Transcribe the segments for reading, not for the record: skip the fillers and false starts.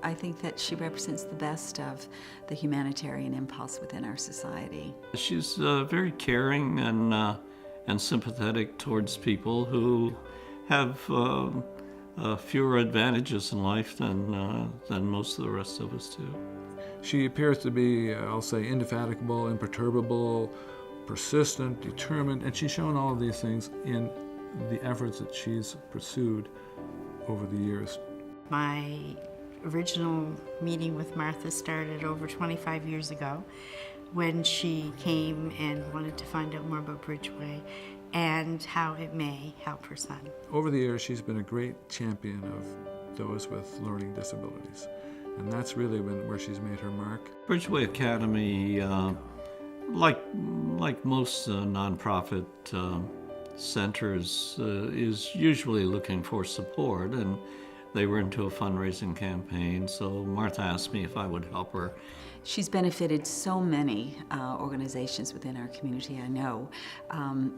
I think that she represents the best of the humanitarian impulse within our society. She's very caring and sympathetic towards people who have fewer advantages in life than most of the rest of us do. She appears to be, I'll say, indefatigable, imperturbable, persistent, determined, and she's shown all of these things in the efforts that she's pursued over the years. My original meeting with Martha started over 25 years ago when she came and wanted to find out more about Bridgeway and how it may help her son. Over the years, she's been a great champion of those with learning disabilities, and that's really where she's made her mark. Bridgeway Academy, like most nonprofit centers, is usually looking for support, and they were into a fundraising campaign, so Martha asked me if I would help her. She's benefited so many organizations within our community, I know,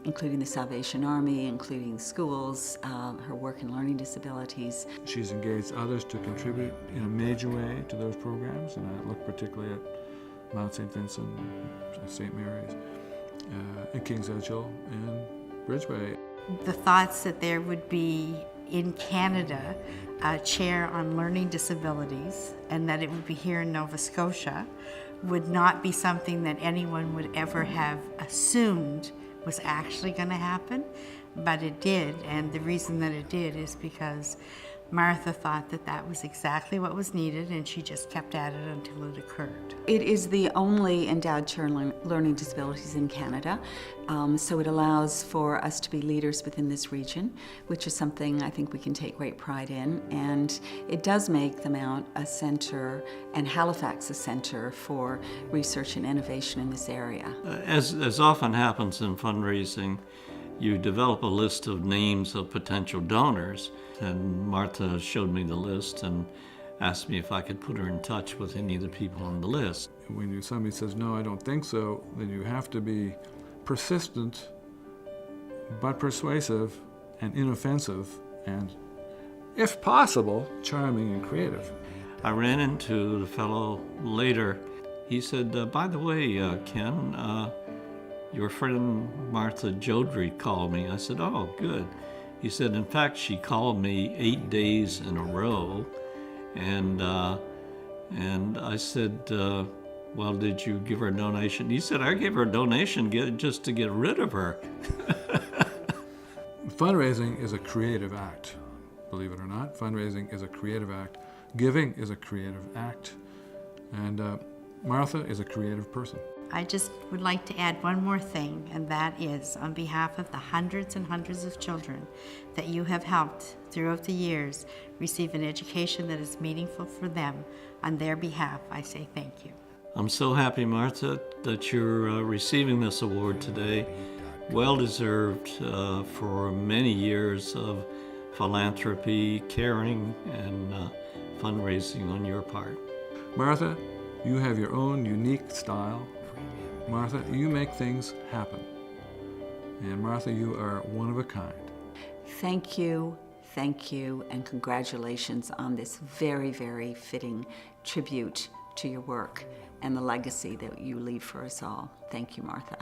including the Salvation Army, including schools, her work in learning disabilities. She's engaged others to contribute in a major way to those programs, and I look particularly at Mount St. Vincent, St. Mary's, and King's Edgell, and Bridgeway. The thoughts that there would be in Canada a chair on learning disabilities and that it would be here in Nova Scotia would not be something that anyone would ever have assumed was actually going to happen, but it did, and the reason that it did is because Martha thought that that was exactly what was needed, and she just kept at it until it occurred. It is the only endowed chair in learning disabilities in Canada, so it allows for us to be leaders within this region, which is something I think we can take great pride in, and it does make the Mount a center and Halifax a center for research and innovation in this area. As often happens in fundraising, you develop a list of names of potential donors, and Martha showed me the list and asked me if I could put her in touch with any of the people on the list. When somebody says, no, I don't think so, then you have to be persistent, but persuasive and inoffensive, and, if possible, charming and creative. I ran into the fellow later. He said, by the way, Ken, your friend Martha Jodrey called me. I said, oh, good. He said, in fact, she called me 8 days in a row. And I said, well, did you give her a donation? He said, I gave her a donation just to get rid of her. Fundraising is a creative act, believe it or not. Fundraising is a creative act. Giving is a creative act. And Martha is a creative person. I just would like to add one more thing, and that is on behalf of the hundreds and hundreds of children that you have helped throughout the years receive an education that is meaningful for them. On their behalf, I say thank you. I'm so happy, Martha, that you're receiving this award today. Well deserved for many years of philanthropy, caring, and fundraising on your part. Martha, you have your own unique style. Martha, you make things happen. And Martha, you are one of a kind. Thank you, and congratulations on this very, very fitting tribute to your work and the legacy that you leave for us all. Thank you, Martha.